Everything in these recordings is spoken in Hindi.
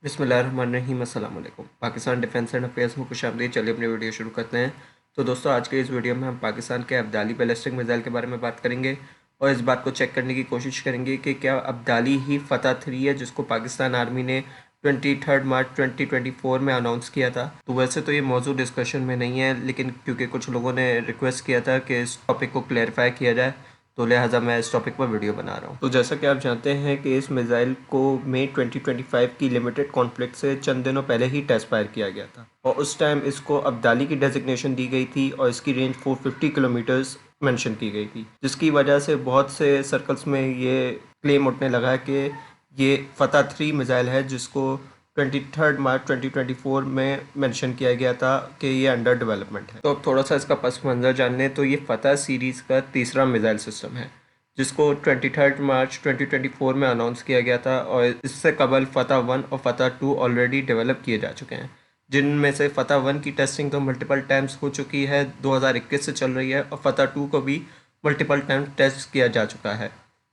बिस्मिल्लाहिर्रहमानिर्रहीम अस्सलाम वालेकुम। पाकिस्तान डिफेंस एंड अफेयर्स में खुशामदीद। चलिए अपनी वीडियो शुरू करते हैं। तो दोस्तों, आज के इस वीडियो में हम पाकिस्तान के अब्दाली बैलिस्टिक मिसाइल के बारे में बात करेंगे और इस बात को चेक करने की कोशिश करेंगे कि क्या अब्दाली ही फतह 3 है जिसको पाकिस्तान आर्मी ने 23 मार्च 2024 में अनाउंस किया था। तो वैसे तो ये मौजूद डिस्कशन में नहीं है, लेकिन क्योंकि कुछ लोगों ने रिक्वेस्ट किया था कि इस टॉपिक को क्लैरिफाई किया जाए, तो लिहाजा मैं इस टॉपिक पर वीडियो बना रहा हूँ। तो जैसा कि आप जानते हैं कि इस मिसाइल को मई 2025 की लिमिटेड कॉन्फ्लिक्ट से चंद दिनों पहले ही टेस्ट फायर किया गया था और उस टाइम इसको अब्दाली की डेजिग्नेशन दी गई थी और इसकी रेंज 450 किलोमीटर्स मेंशन की गई थी, जिसकी वजह से बहुत से सर्कल्स में ये क्लेम उठने लगा कि ये फतह 3 मिसाइल है जिसको 23 मार्च 2024 में मेंशन किया गया था कि ये अंडर डेवलपमेंट है। तो अब थोड़ा सा इसका पस मंज़र जान लें। तो ये फतह सीरीज़ का तीसरा मिसाइल सिस्टम है जिसको 23 मार्च 2024 में अनाउंस किया गया था और इससे कबल फतह 1 और फतह 2 ऑलरेडी डेवलप किए जा चुके हैं, जिनमें से फतह 1 की टेस्टिंग तो मल्टीपल टाइम्स हो चुकी है, 2021 से चल रही है, और फतह 2 को भी मल्टीपल टाइम्स टेस्ट किया जा चुका है।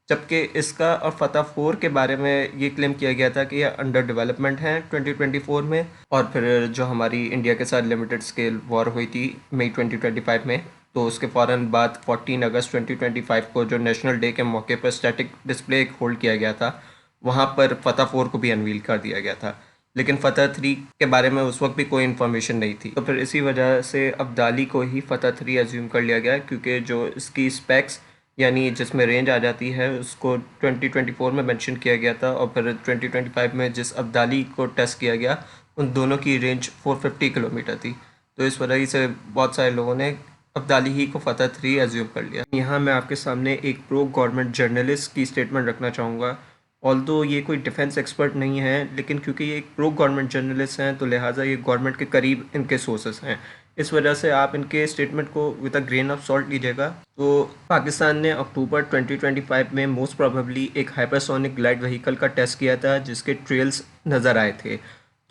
जबकि इसका और फतह 4 के बारे में ये क्लेम किया गया था कि ये अंडर डेवलपमेंट है 2024 में। और फिर जो हमारी इंडिया के साथ लिमिटेड स्केल वॉर हुई थी मई 2025 में, तो उसके फ़ौरन बाद 14 अगस्त 2025 को जो नेशनल डे के मौके पर स्टैटिक डिस्प्ले होल्ड किया गया था, वहाँ पर फतह 4 को भी अनवील कर दिया गया था, लेकिन फतह 3 के बारे में उस वक्त भी कोई इन्फॉर्मेशन नहीं थी। तो फिर इसी वजह से अब्दाली को ही फतह 3 एज्यूम कर लिया गया, क्योंकि जो इसकी स्पेक्स यानी जिसमें रेंज आ जाती है उसको 2024 में मेंशन किया गया था और फिर 2025 में जिस अब्दाली को टेस्ट किया गया उन दोनों की रेंज 450 किलोमीटर थी। तो इस वजह से बहुत सारे लोगों ने अब्दाली ही को फतह 3 एज्यूम कर लिया। यहाँ मैं आपके सामने एक प्रो गवर्नमेंट जर्नलिस्ट की स्टेटमेंट रखना चाहूँगा। ऑल्दो ये कोई डिफेंस एक्सपर्ट नहीं है, लेकिन क्योंकि ये एक प्रो गवर्नमेंट जर्नलिस्ट हैं तो लिहाजा ये गवर्नमेंट के करीब इनके सोर्सेस हैं, इस वजह से आप इनके स्टेटमेंट को with a grain of salt लीजिएगा। तो पाकिस्तान ने अक्टूबर 2025 में मोस्ट प्रोबेबली एक हाइपरसोनिक ग्लाइड व्हीकल का टेस्ट किया था जिसके ट्रेल्स नज़र आए थे।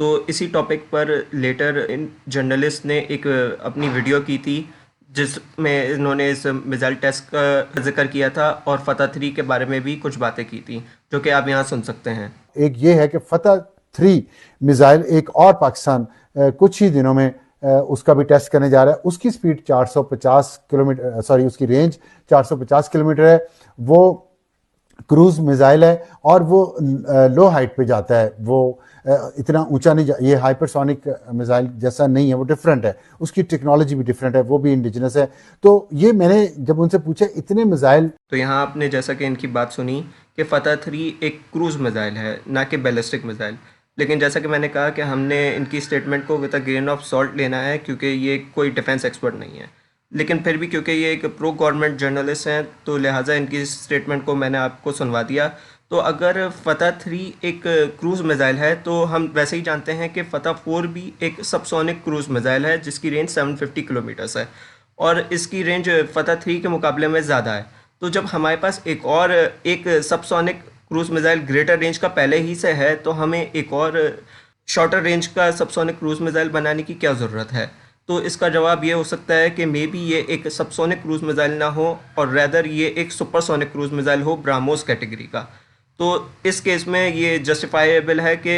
तो इसी टॉपिक पर लेटर इन जर्नलिस्ट ने एक अपनी वीडियो की थी जिसमें इन्होंने इस मिसाइल टेस्ट का जिक्र किया था और फतह 3 के बारे में भी कुछ बातें की थी, जो कि आप यहाँ सुन सकते हैं। एक ये है कि फतह 3 मिसाइल एक और पाकिस्तान कुछ ही दिनों में उसका भी टेस्ट करने जा रहा है। उसकी स्पीड 450 किलोमीटर, सॉरी उसकी रेंज 450 किलोमीटर है। वो क्रूज मिसाइल है और वो लो हाइट पे जाता है। वो इतना ऊंचा नहीं ये हाइपरसोनिक मिसाइल जैसा नहीं है, वो डिफरेंट है, उसकी टेक्नोलॉजी भी डिफरेंट है, वो भी इंडिजिनस है। तो ये मैंने जब उनसे पूछा इतने मिसाइल, तो यहाँ आपने जैसा कि इनकी बात सुनी कि फतह 3 एक क्रूज मिसाइल है, ना कि बैलिस्टिक मिसाइल। लेकिन जैसा कि मैंने कहा कि हमने इनकी स्टेटमेंट को with a grain of salt लेना है, क्योंकि ये कोई डिफेंस एक्सपर्ट नहीं है। लेकिन फिर भी क्योंकि ये एक प्रो गवर्नमेंट जर्नलिस्ट हैं तो लिहाजा इनकी स्टेटमेंट को मैंने आपको सुनवा दिया। तो अगर फतह 3 एक क्रूज मिसाइल है तो हम वैसे ही जानते हैं कि फतह 4 भी एक सबसोनिक क्रूज मिसाइल है जिसकी रेंज 750 किलोमीटर्स है और इसकी रेंज फतह 3 के मुकाबले में ज़्यादा है। तो जब हमारे पास एक subsonic cruise missile greater range का पहले ही से है, तो हमें एक और शॉर्टर रेंज का सबसोनिक क्रूज मिसाइल बनाने की क्या ज़रूरत है? तो इसका जवाब ये हो सकता है कि मे बी ये एक सबसोनिक क्रूज मिसाइल ना हो और रैदर ये एक सुपरसोनिक क्रूज मिसाइल हो ब्राह्मोस कैटेगरी का। तो इस केस में ये जस्टिफाइबल है कि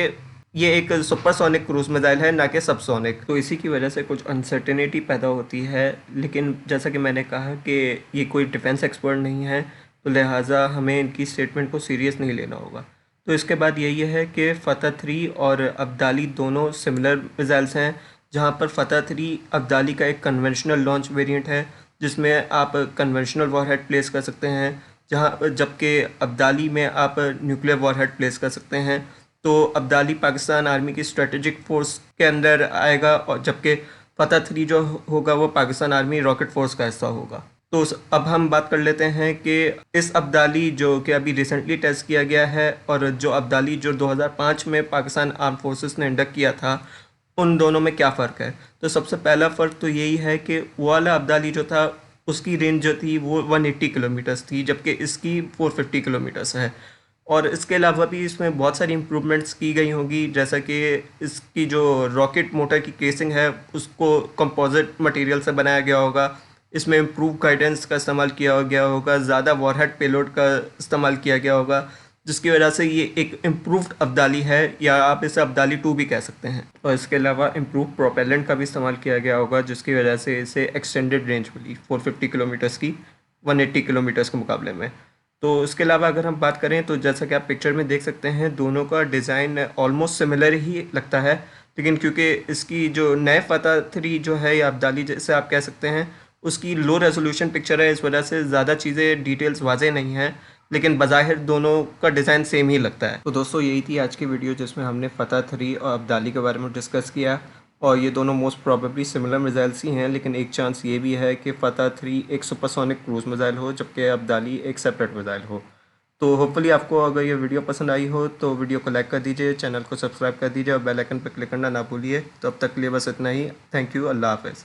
ये एक सुपरसोनिक क्रूज मिसाइल है, ना कि सबसोनिक। तो इसी की वजह से कुछ अनसर्टेनिटी पैदा होती है, लेकिन जैसा कि मैंने कहा कि ये कोई डिफेंस एक्सपर्ट नहीं है, तो लिहाजा हमें इनकी स्टेटमेंट को सीरियस नहीं लेना होगा। तो इसके बाद यही है कि फतह 3 और अब्दाली दोनों सिमिलर मिसाइल्स हैं, जहां पर फतह 3 अब्दाली का एक कन्वेंशनल लॉन्च वेरिएंट है जिसमें आप कन्वेंशनल वॉरहेड प्लेस कर सकते हैं, जबकि अब्दाली में आप न्यूक्लियर वॉरहेड प्लेस कर सकते हैं। तो अब्दाली पाकिस्तान आर्मी की स्ट्रेटेजिक फोर्स के अंदर आएगा और जबकि फतह 3 जो होगा वो पाकिस्तान आर्मी रॉकेट फोर्स का हिस्सा होगा। तो अब हम बात कर लेते हैं कि इस अब्दाली जो कि अभी रिसेंटली टेस्ट किया गया है और जो अब्दाली जो 2005 में पाकिस्तान आर्म फोर्सेस ने इंडक्ट किया था, उन दोनों में क्या फ़र्क है? तो सबसे पहला फ़र्क तो यही है कि वो वाला अब्दाली जो था उसकी रेंज जो थी वो 180 किलोमीटर्स थी, जबकि इसकी 450 किलोमीटर्स है। और इसके अलावा भी इसमें बहुत सारी इम्प्रूवमेंट्स की गई होंगी, जैसा कि इसकी जो रॉकेट मोटर की केसिंग है उसको कंपोजिट मटेरियल से बनाया गया होगा, इसमें इम्प्रूव गाइडेंस का इस्तेमाल किया गया होगा, ज़्यादा वॉरहेड पेलोड का इस्तेमाल किया गया होगा, जिसकी वजह से ये एक इम्प्रूव्ड अब्दाली है, या आप इसे अब्दाली 2 भी कह सकते हैं। और इसके अलावा इम्प्रूव प्रोपेलेंट का भी इस्तेमाल किया गया होगा, जिसकी वजह से इसे एक्सटेंडेड रेंज मिली 450 किलोमीटर्स की 180 किलोमीटर्स के मुकाबले में। तो इसके अलावा अगर हम बात करें तो जैसा कि आप पिक्चर में देख सकते हैं, दोनों का डिज़ाइन ऑलमोस्ट सिमिलर ही लगता है, लेकिन क्योंकि इसकी जो नए फ़तह 3 जो है या अब्दाली जैसे आप कह सकते हैं, उसकी लो रेजोल्यूशन पिक्चर है, इस वजह से ज़्यादा चीज़ें डिटेल्स वाज़े नहीं हैं, लेकिन बज़ाहिर दोनों का डिज़ाइन सेम ही लगता है। तो दोस्तों यही थी आज की वीडियो, जिसमें हमने फ़तह 3 और अब्दाली के बारे में डिस्कस किया। और ये दोनों मोस्ट प्रोबेबली सिमिलर मिसाइल्स ही हैं, लेकिन एक चांस ये भी है कि फ़तह 3 एक सुपरसोनिक क्रूज़ मिसाइल हो, जबकि अब्दाली एक सेपरेट मिसाइल हो। तो होपफुली आपको अगर ये वीडियो पसंद आई हो तो वीडियो को लाइक कर दीजिए, चैनल को सब्सक्राइब कर दीजिए और बेल आइकन पर क्लिक करना ना भूलिए। तो अब तक के लिए बस इतना ही। Thank you. अल्लाह हाफ़िज़।